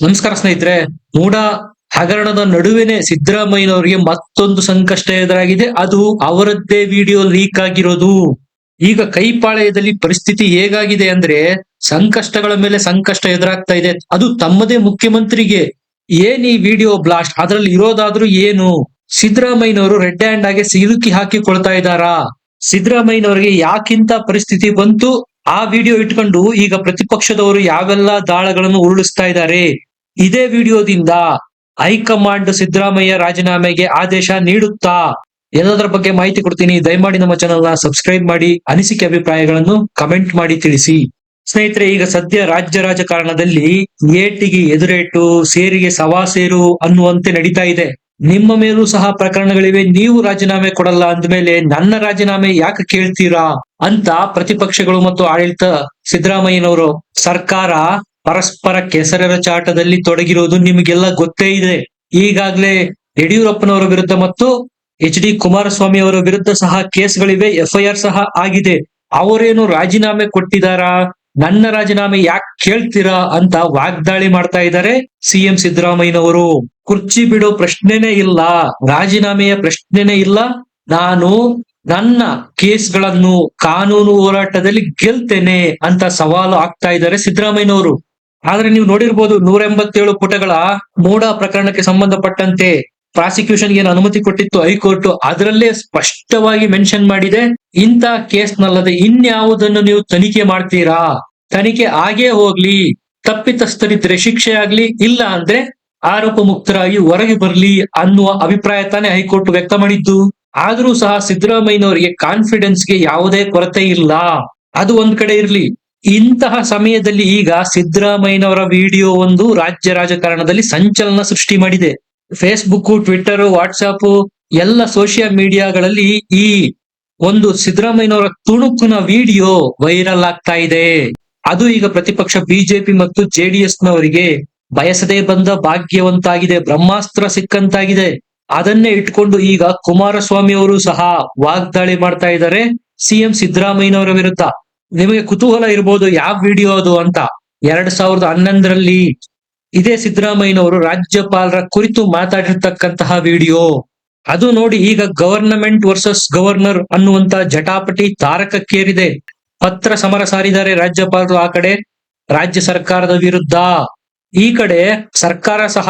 ನಮಸ್ಕಾರ ಸ್ನೇಹಿತರೆ. ಮೂಡ ಹಗರಣದ ನಡುವೆನೆ ಸಿದ್ದರಾಮಯ್ಯನವರಿಗೆ ಮತ್ತೊಂದು ಸಂಕಷ್ಟ ಎದುರಾಗಿದೆ. ಅದು ಅವರದ್ದೇ ವಿಡಿಯೋ ಲೀಕ್ ಆಗಿರೋದು. ಈಗ ಕೈಪಾಳ್ಯದಲ್ಲಿ ಪರಿಸ್ಥಿತಿ ಹೇಗಾಗಿದೆ ಅಂದ್ರೆ ಸಂಕಷ್ಟಗಳ ಮೇಲೆ ಸಂಕಷ್ಟ ಎದುರಾಗ್ತಾ ಇದೆ. ಅದು ತಮ್ಮದೇ ಮುಖ್ಯಮಂತ್ರಿಗೆ. ಏನ್ ಈ ವಿಡಿಯೋ ಬ್ಲಾಸ್ಟ್, ಅದ್ರಲ್ಲಿ ಇರೋದಾದ್ರೂ ಏನು? ಸಿದ್ದರಾಮಯ್ಯನವರು ರೆಡ್ ಹ್ಯಾಂಡ್ ಆಗಿ ಸಿಲುಕಿ ಹಾಕಿಕೊಳ್ತಾ ಇದ್ದಾರಾ? ಸಿದ್ದರಾಮಯ್ಯನವರಿಗೆ ಯಾಕಿಂತ ಪರಿಸ್ಥಿತಿ ಬಂತು? ಆ ವಿಡಿಯೋ ಇಟ್ಕೊಂಡು ಈಗ ಪ್ರತಿಪಕ್ಷದವರು ಯಾವೆಲ್ಲ ದಾಳಗಳನ್ನು ಉರುಳಿಸ್ತಾ ಇದ್ದಾರೆ. ಇದೇ ವಿಡಿಯೋದಿಂದ ಹೈಕಮಾಂಡ್ ಸಿದ್ದರಾಮಯ್ಯ ರಾಜೀನಾಮೆಗೆ ಆದೇಶ ನೀಡುತ್ತಾ? ಎಲ್ಲದರ ಬಗ್ಗೆ ಮಾಹಿತಿ ಕೊಡ್ತೀನಿ. ದಯಮಾಡಿ ನಮ್ಮ ಚಾನೆಲ್ ನ ಸಬ್ಸ್ಕ್ರೈಬ್ ಮಾಡಿ, ಅನಿಸಿಕೆ ಅಭಿಪ್ರಾಯಗಳನ್ನು ಕಮೆಂಟ್ ಮಾಡಿ ತಿಳಿಸಿ. ಸ್ನೇಹಿತರೆ, ಈಗ ಸದ್ಯ ರಾಜ್ಯ ರಾಜಕಾರಣದಲ್ಲಿ ಏಟಿಗೆ ಎದುರೇಟು, ಸೇರಿಗೆ ಸವಾ ಸೇರು ಅನ್ನುವಂತೆ ನಡೀತಾ ಇದೆ. ನಿಮ್ಮ ಮೇಲೂ ಸಹ ಪ್ರಕರಣಗಳಿವೆ. ನೀವು ರಾಜೀನಾಮೆ ಕೊಡಲ್ಲ ಅಂದ್ಮೇಲೆ ನನ್ನ ರಾಜೀನಾಮೆ ಯಾಕೆ ಕೇಳ್ತೀರಾ ಅಂತ ಪ್ರತಿಪಕ್ಷಗಳು ಮತ್ತು ಆಡಳಿತ ಸಿದ್ದರಾಮಯ್ಯನವರು ಸರ್ಕಾರ ಪರಸ್ಪರ ಕೆಸರೆರ ಚಾಟದಲ್ಲಿ ತೊಡಗಿರೋದು ನಿಮಗೆಲ್ಲ ಗೊತ್ತೇ ಇದೆ. ಈಗಾಗಲೇ ಯಡಿಯೂರಪ್ಪನವರ ವಿರುದ್ಧ ಮತ್ತು HD ಕುಮಾರಸ್ವಾಮಿ ಅವರ ವಿರುದ್ಧ ಸಹ ಕೇಸ್ಗಳಿವೆ, FIR ಸಹ ಆಗಿದೆ. ಅವರೇನು ರಾಜೀನಾಮೆ ಕೊಟ್ಟಿದಾರಾ? ನನ್ನ ರಾಜೀನಾಮೆ ಯಾಕೆ ಕೇಳ್ತೀರಾ ಅಂತ ವಾಗ್ದಾಳಿ ಮಾಡ್ತಾ ಇದ್ದಾರೆ CM ಸಿದ್ದರಾಮಯ್ಯನವರು. ಕುರ್ಚಿ ಬಿಡೋ ಪ್ರಶ್ನೆನೇ ಇಲ್ಲ, ರಾಜೀನಾಮೆಯ ಪ್ರಶ್ನೆನೇ ಇಲ್ಲ. ನಾನು ನನ್ನ ಕೇಸ್ಗಳನ್ನು ಕಾನೂನು ಹೋರಾಟದಲ್ಲಿ ಗೆಲ್ತೇನೆ ಅಂತ ಸವಾಲು ಆಗ್ತಾ ಇದ್ದಾರೆ ಸಿದ್ದರಾಮಯ್ಯನವರು. ಆದ್ರೆ ನೀವು ನೋಡಿರ್ಬೋದು, 187 ಪುಟಗಳ ಮೂಡ ಪ್ರಕರಣಕ್ಕೆ ಸಂಬಂಧಪಟ್ಟಂತೆ ಪ್ರಾಸಿಕ್ಯೂಷನ್ ಏನು ಅನುಮತಿ ಕೊಟ್ಟಿತ್ತು ಹೈಕೋರ್ಟ್, ಅದರಲ್ಲೇ ಸ್ಪಷ್ಟವಾಗಿ ಮೆನ್ಷನ್ ಮಾಡಿದೆ, ಇಂಥ ಕೇಸ್ನಲ್ಲದೆ ಇನ್ಯಾವುದನ್ನು ನೀವು ತನಿಖೆ ಮಾಡ್ತೀರಾ? ತನಿಖೆ ಆಗೇ ಹೋಗ್ಲಿ, ತಪ್ಪಿತಸ್ಥರಿದ್ರೆ ಶಿಕ್ಷೆ ಆಗ್ಲಿ, ಇಲ್ಲ ಅಂದ್ರೆ ಆರೋಪ ಮುಕ್ತರಾಗಿ ಹೊರಗೆ ಬರ್ಲಿ ಅನ್ನುವ ಅಭಿಪ್ರಾಯ ತಾನೇ ಹೈಕೋರ್ಟ್ ವ್ಯಕ್ತ ಮಾಡಿದ್ದು. ಆದ್ರೂ ಸಹ ಸಿದ್ದರಾಮಯ್ಯನವರಿಗೆ ಕಾನ್ಫಿಡೆನ್ಸ್ಗೆ ಯಾವುದೇ ಕೊರತೆ ಇಲ್ಲ. ಅದು ಒಂದ್ ಕಡೆ ಇರ್ಲಿ, ಇಂತಹ ಸಮಯದಲ್ಲಿ ಈಗ ಸಿದ್ದರಾಮಯ್ಯನವರ ವಿಡಿಯೋ ಒಂದು ರಾಜ್ಯ ರಾಜಕಾರಣದಲ್ಲಿ ಸಂಚಲನ ಸೃಷ್ಟಿ ಮಾಡಿದೆ. ಫೇಸ್ಬುಕ್, ಟ್ವಿಟರ್, ವಾಟ್ಸ್ಆಪ್ ಎಲ್ಲ ಸೋಷಿಯಲ್ ಮೀಡಿಯಾಗಳಲ್ಲಿ ಈ ಒಂದು ಸಿದ್ದರಾಮಯ್ಯನವರ ತುಣುಕಿನ ವಿಡಿಯೋ ವೈರಲ್ ಆಗ್ತಾ ಇದೆ. ಅದು ಈಗ ಪ್ರತಿಪಕ್ಷ ಬಿಜೆಪಿ ಮತ್ತು JDS ನವರಿಗೆ ಬಯಸದೇ ಬಂದ ಭಾಗ್ಯವಂತಾಗಿದೆ, ಬ್ರಹ್ಮಾಸ್ತ್ರ ಸಿಕ್ಕಂತಾಗಿದೆ. ಅದನ್ನೇ ಇಟ್ಕೊಂಡು ಈಗ ಕುಮಾರಸ್ವಾಮಿ ಅವರು ಸಹ ವಾಗ್ದಾಳಿ ಮಾಡ್ತಾ ಇದ್ದಾರೆ CM ಸಿದ್ದರಾಮಯ್ಯನವರ ವಿರುದ್ಧ. ನಿಮಗೆ ಕುತೂಹಲ ಇರ್ಬೋದು ಯಾವ ವಿಡಿಯೋ ಅದು ಅಂತ. 2011ರಲ್ಲಿ ಇದೇ ಸಿದ್ದರಾಮಯ್ಯನವರು ರಾಜ್ಯಪಾಲರ ಕುರಿತು ಮಾತಾಡಿರ್ತಕ್ಕಂತಹ ವಿಡಿಯೋ. ಅದು ನೋಡಿ ಈಗ ಗವರ್ನಮೆಂಟ್ ವರ್ಸಸ್ ಗವರ್ನರ್ ಅನ್ನುವಂತ ಜಟಾಪಟಿ ತಾರಕಕ್ಕೇರಿದೆ. ಪತ್ರ ಸಮರ ಸಾರಿದ್ದಾರೆ ರಾಜ್ಯಪಾಲರು. ಆ ಕಡೆ ರಾಜ್ಯ ಸರ್ಕಾರದ ವಿರುದ್ಧ, ಈ ಕಡೆ ಸರ್ಕಾರ ಸಹ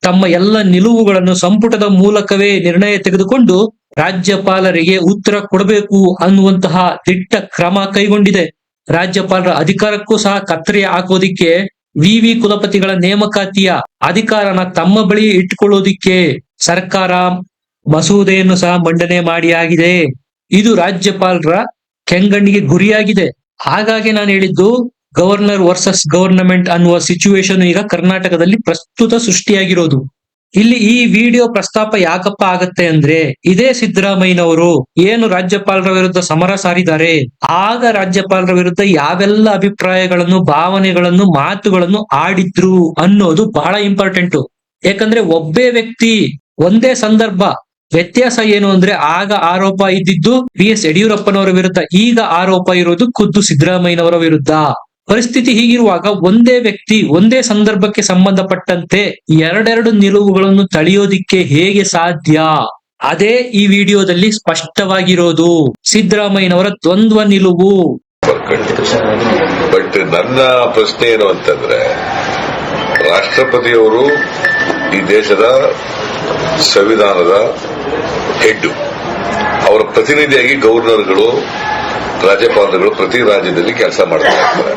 ತಮ್ಮ ಎಲ್ಲ ನಿಲುವುಗಳನ್ನು ಸಂಪುಟದ ಮೂಲಕವೇ ನಿರ್ಣಯ ತೆಗೆದುಕೊಂಡು ರಾಜ್ಯಪಾಲರಿಗೆ ಉತ್ತರ ಕೊಡಬೇಕು ಅನ್ನುವಂತಹ ದಿಟ್ಟ ಕ್ರಮ ಕೈಗೊಂಡಿದೆ. ರಾಜ್ಯಪಾಲರ ಅಧಿಕಾರಕ್ಕೂ ಸಹ ಕತ್ತರಿ ಹಾಕೋದಿಕ್ಕೆ VV ಕುಲಪತಿಗಳ ನೇಮಕಾತಿಯ ಅಧಿಕಾರನ ತಮ್ಮ ಬಳಿ ಇಟ್ಟುಕೊಳ್ಳೋದಿಕ್ಕೆ ಸರ್ಕಾರ ಮಸೂದೆಯನ್ನು ಸಹ ಮಂಡನೆ ಮಾಡಿ ಆಗಿದೆ. ಇದು ರಾಜ್ಯಪಾಲರ ಕೆಂಗಣ್ಣಿಗೆ ಗುರಿಯಾಗಿದೆ. ಹಾಗಾಗಿ ನಾನು ಹೇಳಿದ್ದು, ಗವರ್ನರ್ ವರ್ಸಸ್ ಗವರ್ನಮೆಂಟ್ ಅನ್ನುವ ಸಿಚುವೇಶನ್ ಈಗ ಕರ್ನಾಟಕದಲ್ಲಿ ಪ್ರಸ್ತುತ ಸೃಷ್ಟಿಯಾಗಿರೋದು. ಇಲ್ಲಿ ಈ ವಿಡಿಯೋ ಪ್ರಸ್ತಾಪ ಯಾಕಪ್ಪ ಆಗತ್ತೆ ಅಂದ್ರೆ, ಇದೇ ಸಿದ್ದರಾಮಯ್ಯನವರು ಏನು ರಾಜ್ಯಪಾಲರ ವಿರುದ್ಧ ಸಮರ ಸಾರಿದ್ದಾರೆ, ಆಗ ರಾಜ್ಯಪಾಲರ ವಿರುದ್ಧ ಯಾವೆಲ್ಲ ಅಭಿಪ್ರಾಯಗಳನ್ನು, ಭಾವನೆಗಳನ್ನು, ಮಾತುಗಳನ್ನು ಆಡಿದ್ರು ಅನ್ನೋದು ಬಹಳ ಇಂಪಾರ್ಟೆಂಟ್. ಯಾಕಂದ್ರೆ ಒಬ್ಬೇ ವ್ಯಕ್ತಿ ಒಂದೇ ಸಂದರ್ಭ, ವ್ಯತ್ಯಾಸ ಏನು ಅಂದ್ರೆ ಆಗ ಆರೋಪ ಇದ್ದಿದ್ದು BS ಯಡಿಯೂರಪ್ಪನವರ ವಿರುದ್ಧ, ಈಗ ಆರೋಪ ಇರೋದು ಖುದ್ದು ಸಿದ್ದರಾಮಯ್ಯನವರ ವಿರುದ್ಧ. ಪರಿಸ್ಥಿತಿ ಹೀಗಿರುವಾಗ ಒಂದೇ ವ್ಯಕ್ತಿ ಒಂದೇ ಸಂದರ್ಭಕ್ಕೆ ಸಂಬಂಧಪಟ್ಟಂತೆ ಎರಡೆರಡು ನಿಲುವುಗಳನ್ನು ತಳೆಯೋದಿಕ್ಕೆ ಹೇಗೆ ಸಾಧ್ಯ? ಅದೇ ಈ ವಿಡಿಯೋದಲ್ಲಿ ಸ್ಪಷ್ಟವಾಗಿರೋದು, ಸಿದ್ದರಾಮಯ್ಯನವರ ದ್ವಂದ್ವ ನಿಲುವು. ಬಟ್ ನನ್ನ ಪ್ರಶ್ನೆ ಏನು ಅಂತಂದ್ರೆ, ರಾಷ್ಟ್ರಪತಿಯವರು ಈ ದೇಶದ ಸಂವಿಧಾನದ ಹೆಡ್, ಅವರ ಪ್ರತಿನಿಧಿಯಾಗಿ ಗವರ್ನರ್ಗಳು, ರಾಜ್ಯಪಾಲರುಗಳು ಪ್ರತಿ ರಾಜ್ಯದಲ್ಲಿ ಕೆಲಸ ಮಾಡ್ತಾ ಇರ್ತಾರೆ.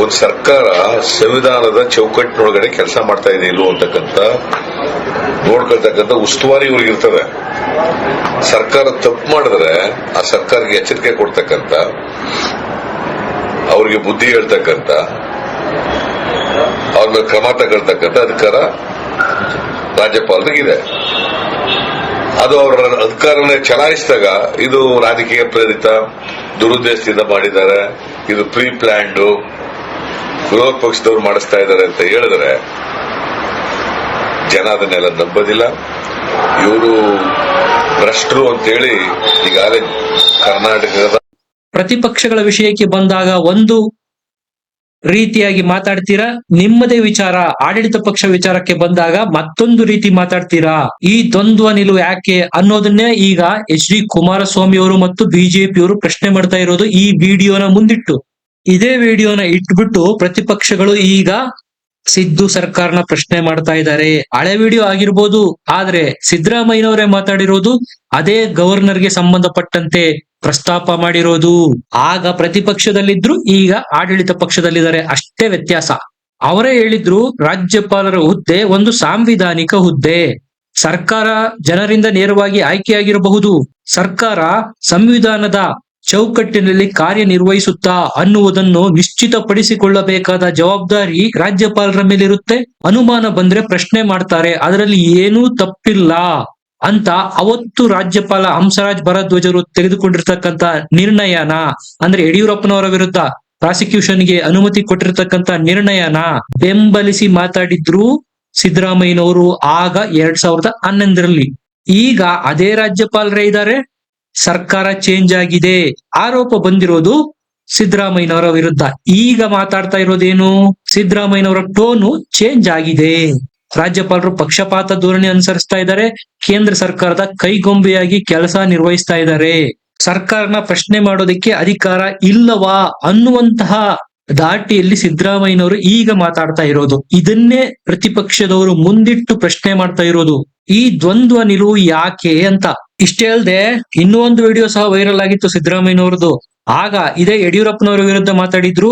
ಒಂದು ಸರ್ಕಾರ ಸಂವಿಧಾನದ ಚೌಕಟ್ಟಿನೊಳಗಡೆ ಕೆಲಸ ಮಾಡ್ತಾ ಇದೆ ಇಲ್ವೋ ಅಂತಕ್ಕಂಥ ನೋಡ್ಕೊಳ್ತಕ್ಕಂಥ ಉಸ್ತುವಾರಿ ಇವ್ರಿಗೆ ಇರ್ತದೆ. ಸರ್ಕಾರ ತಪ್ಪು ಮಾಡಿದ್ರೆ ಆ ಸರ್ಕಾರಕ್ಕೆ ಎಚ್ಚರಿಕೆ ಕೊಡ್ತಕ್ಕಂಥ, ಅವ್ರಿಗೆ ಬುದ್ಧಿ ಹೇಳ್ತಕ್ಕಂಥ, ಅವ್ರ ಮೇಲೆ ಕ್ರಮ ತಗೊಳ್ತಕ್ಕಂಥ ಅಧಿಕಾರ ರಾಜ್ಯಪಾಲರಿಗಿದೆ. ಅದು ಅವರ ಅಧಿಕಾರನ ಚಲಾಯಿಸಿದಾಗ ಇದು ರಾಜಕೀಯ ಪ್ರೇರಿತ, ದುರುದ್ದೇಶದಿಂದ ಮಾಡಿದ್ದಾರೆ, ಇದು ಪ್ರೀ ಪ್ಲಾನ್ಡ್, ವಿರೋಧ ಪಕ್ಷದವರು ಮಾಡಿಸ್ತಾ ಇದ್ದಾರೆ ಅಂತ ಹೇಳಿದ್ರೆ ಜನ ಅದನ್ನೆಲ್ಲ ನಂಬೋದಿಲ್ಲ. ಇವರು ಭ್ರಷ್ಟರು ಅಂತೇಳಿ ಈಗಾಗಲೇ ಕರ್ನಾಟಕದ ಪ್ರತಿಪಕ್ಷಗಳ ವಿಷಯಕ್ಕೆ ಬಂದಾಗ ಒಂದು ರೀತಿಯಾಗಿ ಮಾತಾಡ್ತೀರಾ, ನಿಮ್ಮದೇ ವಿಚಾರ ಆಡಳಿತ ಪಕ್ಷ ವಿಚಾರಕ್ಕೆ ಬಂದಾಗ ಮತ್ತೊಂದು ರೀತಿ ಮಾತಾಡ್ತೀರಾ. ಈ ದ್ವಂದ್ವ ನಿಲುವು ಯಾಕೆ ಅನ್ನೋದನ್ನೇ ಈಗ HD ಕುಮಾರಸ್ವಾಮಿ ಅವರು ಮತ್ತು ಬಿಜೆಪಿ ಅವರು ಪ್ರಶ್ನೆ ಮಾಡ್ತಾ ಇರೋದು ಈ ವಿಡಿಯೋನ ಮುಂದಿಟ್ಟು. ಇದೇ ವಿಡಿಯೋನ ಇಟ್ಬಿಟ್ಟು ಪ್ರತಿಪಕ್ಷಗಳು ಈಗ ಸಿದ್ದು ಸರ್ಕಾರನ ಪ್ರಶ್ನೆ ಮಾಡ್ತಾ ಇದ್ದಾರೆ. ಹಳೆ ವಿಡಿಯೋ ಆಗಿರ್ಬೋದು, ಆದ್ರೆ ಸಿದ್ದರಾಮಯ್ಯನವರೇ ಮಾತಾಡಿರೋದು ಅದೇ ಗವರ್ನರ್ಗೆ ಸಂಬಂಧಪಟ್ಟಂತೆ ಪ್ರಸ್ತಾಪ ಮಾಡಿರೋದು. ಆಗ ಪ್ರತಿಪಕ್ಷದಲ್ಲಿದ್ರು, ಈಗ ಆಡಳಿತ ಪಕ್ಷದಲ್ಲಿದ್ದಾರೆ, ಅಷ್ಟೇ ವ್ಯತ್ಯಾಸ. ಅವರೇ ಹೇಳಿದ್ರು ರಾಜ್ಯಪಾಲರ ಹುದ್ದೆ ಒಂದು ಸಾಂವಿಧಾನಿಕ ಹುದ್ದೆ. ಸರ್ಕಾರ ಜನರಿಂದ ನೇರವಾಗಿ ಆಯ್ಕೆಯಾಗಿರಬಹುದು, ಸರ್ಕಾರ ಸಂವಿಧಾನದ ಚೌಕಟ್ಟಿನಲ್ಲಿ ಕಾರ್ಯನಿರ್ವಹಿಸುತ್ತಾ ಅನ್ನುವುದನ್ನು ನಿಶ್ಚಿತಪಡಿಸಿಕೊಳ್ಳಬೇಕಾದ ಜವಾಬ್ದಾರಿ ರಾಜ್ಯಪಾಲರ ಮೇಲಿರುತ್ತೆ. ಅನುಮಾನ ಬಂದ್ರೆ ಪ್ರಶ್ನೆ ಮಾಡ್ತಾರೆ, ಅದರಲ್ಲಿ ಏನೂ ತಪ್ಪಿಲ್ಲ ಅಂತ ಅವತ್ತು ರಾಜ್ಯಪಾಲ ಹಂಸರಾಜ್ ಭಾರದ್ವಾಜರು ತೆಗೆದುಕೊಂಡಿರ್ತಕ್ಕಂತ ನಿರ್ಣಯನ, ಅಂದ್ರೆ ಯಡಿಯೂರಪ್ಪನವರ ವಿರುದ್ಧ ಪ್ರಾಸಿಕ್ಯೂಷನ್ಗೆ ಅನುಮತಿ ಕೊಟ್ಟಿರ್ತಕ್ಕಂತ ನಿರ್ಣಯನ ಬೆಂಬಲಿಸಿ ಮಾತಾಡಿದ್ರು ಸಿದ್ದರಾಮಯ್ಯನವರು ಆಗ 2011ರಲ್ಲಿ. ಈಗ ಅದೇ ರಾಜ್ಯಪಾಲರೇ ಇದ್ದಾರೆ, ಸರ್ಕಾರ ಚೇಂಜ್ ಆಗಿದೆ, ಆರೋಪ ಬಂದಿರೋದು ಸಿದ್ದರಾಮಯ್ಯನವರ ವಿರುದ್ಧ. ಈಗ ಮಾತಾಡ್ತಾ ಇರೋದೇನು, ಸಿದ್ದರಾಮಯ್ಯನವರ ಟೋನು ಚೇಂಜ್ ಆಗಿದೆ. ರಾಜ್ಯಪಾಲರು ಪಕ್ಷಪಾತ ಧೋರಣೆ ಅನುಸರಿಸ್ತಾ ಇದ್ದಾರೆ, ಕೇಂದ್ರ ಸರ್ಕಾರದ ಕೈಗೊಂಬೆಯಾಗಿ ಕೆಲಸ ನಿರ್ವಹಿಸ್ತಾ ಇದ್ದಾರೆ, ಸರ್ಕಾರನ ಪ್ರಶ್ನೆ ಮಾಡೋದಕ್ಕೆ ಅಧಿಕಾರ ಇಲ್ಲವಾ ಅನ್ನುವಂತಹ ದಾಟಿಯಲ್ಲಿ ಸಿದ್ದರಾಮಯ್ಯನವರು ಈಗ ಮಾತಾಡ್ತಾ ಇರೋದು. ಇದನ್ನೇ ಪ್ರತಿಪಕ್ಷದವರು ಮುಂದಿಟ್ಟು ಪ್ರಶ್ನೆ ಮಾಡ್ತಾ ಇರೋದು, ಈ ದ್ವಂದ್ವ ನಿಲುವು ಯಾಕೆ ಅಂತ. ಇಷ್ಟೇ ಅಲ್ಲದೆ ಇನ್ನೂ ಒಂದು ವಿಡಿಯೋ ಸಹ ವೈರಲ್ ಆಗಿತ್ತು ಸಿದ್ದರಾಮಯ್ಯನವರದು. ಆಗ ಇದೇ ಯಡಿಯೂರಪ್ಪನವರ ವಿರುದ್ಧ ಮಾತಾಡಿದ್ರು,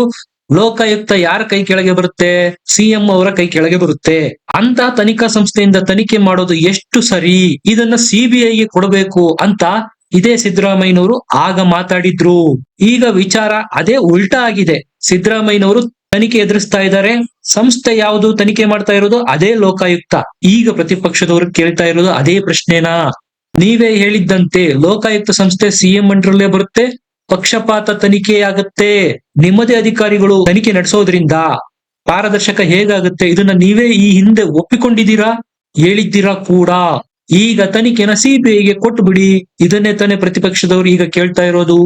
ಲೋಕಾಯುಕ್ತ ಯಾರ ಕೈ ಕೆಳಗೆ ಬರುತ್ತೆ, CM ಅವರ ಕೈ ಕೆಳಗೆ ಬರುತ್ತೆ ಅಂತ ತನಿಖಾ ಸಂಸ್ಥೆಯಿಂದ ತನಿಖೆ ಮಾಡೋದು ಎಷ್ಟು ಸರಿ, ಇದನ್ನ CBIಗೆ ಕೊಡಬೇಕು ಅಂತ ಇದೇ ಸಿದ್ದರಾಮಯ್ಯನವರು ಆಗ ಮಾತಾಡಿದ್ರು. ಈಗ ವಿಚಾರ ಅದೇ ಉಲ್ಟಾ ಆಗಿದೆ. ಸಿದ್ದರಾಮಯ್ಯನವರು ತನಿಖೆ ಎದುರಿಸ್ತಾ ಇದ್ದಾರೆ, ಸಂಸ್ಥೆ ಯಾವುದು ತನಿಖೆ ಮಾಡ್ತಾ ಇರೋದು ಅದೇ ಲೋಕಾಯುಕ್ತ. ಈಗ ಪ್ರತಿಪಕ್ಷದವರು ಕೇಳ್ತಾ ಇರೋದು ಅದೇ ಪ್ರಶ್ನೆನಾ. ನೀವೇ ಹೇಳಿದ್ದಂತೆ ಲೋಕಾಯುಕ್ತ ಸಂಸ್ಥೆ CM ಅಂಡರಲ್ಲೇ ಬರುತ್ತೆ, ಪಕ್ಷಪಾತ ತನಿಖೆ ಆಗುತ್ತೆ, ನಿಮ್ಮದೇ ಅಧಿಕಾರಿಗಳು ತನಿಖೆ ನಡೆಸೋದ್ರಿಂದ ಪಾರದರ್ಶಕ ಹೇಗಾಗುತ್ತೆ, ಇದನ್ನ ನೀವೇ ಈ ಹಿಂದೆ ಒಪ್ಪಿಕೊಂಡಿದ್ದೀರಾ, ಹೇಳಿದ್ದೀರಾ ಕೂಡ. ಈಗ ತನಿಖೆನ CBIಗೆ ಕೊಟ್ಟು ಬಿಡಿ, ಇದನ್ನೇ ತಾನೇ ಪ್ರತಿಪಕ್ಷದವರು ಈಗ ಕೇಳ್ತಾ ಇರೋದು.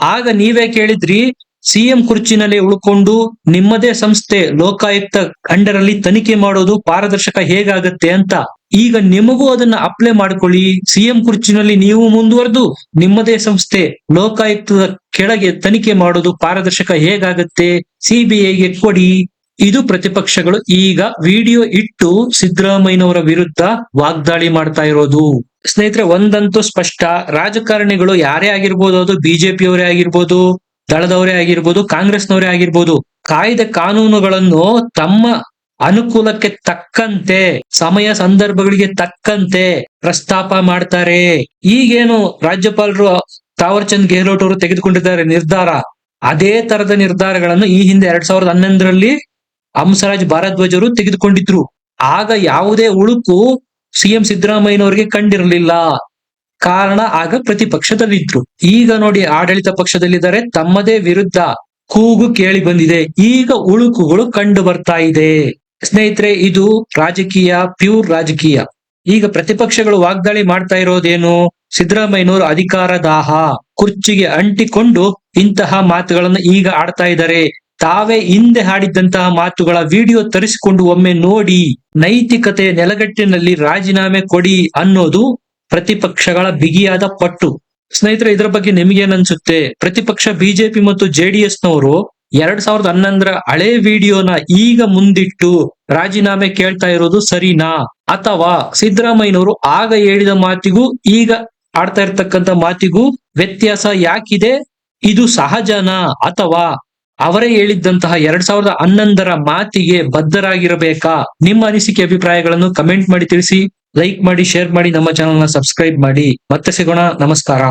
ಆಗ ನೀವೇ ಕೇಳಿದ್ರಿ CM ಕುರ್ಚಿನಲ್ಲೇ ಉಳ್ಕೊಂಡು ನಿಮ್ಮದೇ ಸಂಸ್ಥೆ ಲೋಕಾಯುಕ್ತ ಅಂಡರಲ್ಲಿ ತನಿಖೆ ಮಾಡೋದು ಪಾರದರ್ಶಕ ಹೇಗಾಗತ್ತೆ ಅಂತ. ಈಗ ನಿಮಗೂ ಅದನ್ನ ಅಪ್ಲೈ ಮಾಡ್ಕೊಳ್ಳಿ, CM ಕುರ್ಚಿನಲ್ಲಿ ನೀವು ಮುಂದುವರೆದು ನಿಮ್ಮದೇ ಸಂಸ್ಥೆ ಲೋಕಾಯುಕ್ತದ ಕೆಳಗೆ ತನಿಖೆ ಮಾಡೋದು ಪಾರದರ್ಶಕ ಹೇಗಾಗತ್ತೆ, CBIಗೆ ಕೊಡಿ. ಇದು ಪ್ರತಿಪಕ್ಷಗಳು ಈಗ ವಿಡಿಯೋ ಇಟ್ಟು ಸಿದ್ದರಾಮಯ್ಯನವರ ವಿರುದ್ಧ ವಾಗ್ದಾಳಿ ಮಾಡ್ತಾ ಇರೋದು. ಸ್ನೇಹಿತರೆ, ಒಂದಂತೂ ಸ್ಪಷ್ಟ, ರಾಜಕಾರಣಿಗಳು ಯಾರೇ ಆಗಿರ್ಬೋದು, ಅದು ಬಿಜೆಪಿಯವರೇ ಆಗಿರ್ಬೋದು, ದಳದವರೇ ಆಗಿರ್ಬೋದು, ಕಾಂಗ್ರೆಸ್ನವರೇ ಆಗಿರ್ಬೋದು, ಕಾಯ್ದೆ ಕಾನೂನುಗಳನ್ನು ತಮ್ಮ ಅನುಕೂಲಕ್ಕೆ ತಕ್ಕಂತೆ, ಸಮಯ ಸಂದರ್ಭಗಳಿಗೆ ತಕ್ಕಂತೆ ಪ್ರಸ್ತಾಪ ಮಾಡ್ತಾರೆ. ಈಗೇನು ರಾಜ್ಯಪಾಲರು ತಾವರ್ ಚಂದ್ ಗೆಹ್ಲೋಟ್ ಅವರು ತೆಗೆದುಕೊಂಡಿದ್ದಾರೆ ನಿರ್ಧಾರ, ಅದೇ ತರದ ನಿರ್ಧಾರಗಳನ್ನು ಈ ಹಿಂದೆ 2011ರಲ್ಲಿ ಹಂಸರಾಜ್ ಭಾರದ್ವಾಜ್ ಅವರು ತೆಗೆದುಕೊಂಡಿದ್ರು. ಆಗ ಯಾವುದೇ ಉಳುಕು CM ಸಿದ್ದರಾಮಯ್ಯನವರಿಗೆ ಕಂಡಿರಲಿಲ್ಲ, ಕಾರಣ ಆಗ ಪ್ರತಿಪಕ್ಷದಲ್ಲಿದ್ರು. ಈಗ ನೋಡಿ ಆಡಳಿತ ಪಕ್ಷದಲ್ಲಿದ್ದಾರೆ, ತಮ್ಮದೇ ವಿರುದ್ಧ ಕೂಗು ಕೇಳಿ ಬಂದಿದೆ, ಈಗ ಉಳುಕುಗಳು ಕಂಡು ಬರ್ತಾ ಇದೆ. ಸ್ನೇಹಿತರೆ, ಇದು ರಾಜಕೀಯ, ಪ್ಯೂರ್ ರಾಜಕೀಯ. ಈಗ ಪ್ರತಿಪಕ್ಷಗಳು ವಾಗ್ದಾಳಿ ಮಾಡ್ತಾ ಇರೋದೇನು, ಸಿದ್ದರಾಮಯ್ಯನವರು ಅಧಿಕಾರ ದಾಹ, ಕುರ್ಚಿಗೆ ಅಂಟಿಕೊಂಡು ಇಂತಹ ಮಾತುಗಳನ್ನು ಈಗ ಆಡ್ತಾ ಇದ್ದಾರೆ. ತಾವೇ ಹಿಂದೆ ಹಾಡಿದ್ದಂತಹ ಮಾತುಗಳ ವಿಡಿಯೋ ತರಿಸಿಕೊಂಡು ಒಮ್ಮೆ ನೋಡಿ, ನೈತಿಕತೆ ನೆಲಗಟ್ಟಿನಲ್ಲಿ ರಾಜೀನಾಮೆ ಕೊಡಿ ಅನ್ನೋದು ಪ್ರತಿಪಕ್ಷಗಳ ಬಿಗಿಯಾದ ಪಟ್ಟು. ಸ್ನೇಹಿತರೆ, ಇದರ ಬಗ್ಗೆ ನಿಮಗೇನ್ ಅನ್ಸುತ್ತೆ? ಪ್ರತಿಪಕ್ಷ ಬಿಜೆಪಿ ಮತ್ತು JDS ನವರು 2011ರ ಹಳೆ ವಿಡಿಯೋನ ಈಗ ಮುಂದಿಟ್ಟು ರಾಜೀನಾಮೆ ಕೇಳ್ತಾ ಇರೋದು ಸರಿನಾ, ಅಥವಾ ಸಿದ್ದರಾಮಯ್ಯನವರು ಆಗ ಹೇಳಿದ ಮಾತಿಗೂ ಈಗ ಆಡ್ತಾ ಇರ್ತಕ್ಕಂಥ ಮಾತಿಗೂ ವ್ಯತ್ಯಾಸ ಯಾಕಿದೆ? ಇದು ಸಹಜನಾ, ಅಥವಾ ಅವರೇ ಹೇಳಿದ್ದಂತಹ 2011ರ ಮಾತಿಗೆ ಬದ್ಧರಾಗಿರಬೇಕಾ? ನಿಮ್ಮ ಅನಿಸಿಕೆ ಅಭಿಪ್ರಾಯಗಳನ್ನು ಕಮೆಂಟ್ ಮಾಡಿ ತಿಳಿಸಿ, ಲೈಕ್ ಮಾಡಿ, ಶೇರ್ ಮಾಡಿ, ನಮ್ಮ ಚಾನೆಲ್ ನ ಸಬ್ಸ್ಕ್ರೈಬ್ ಮಾಡಿ. ಮತ್ತೆ ಸಿಗೋಣ, ನಮಸ್ಕಾರ.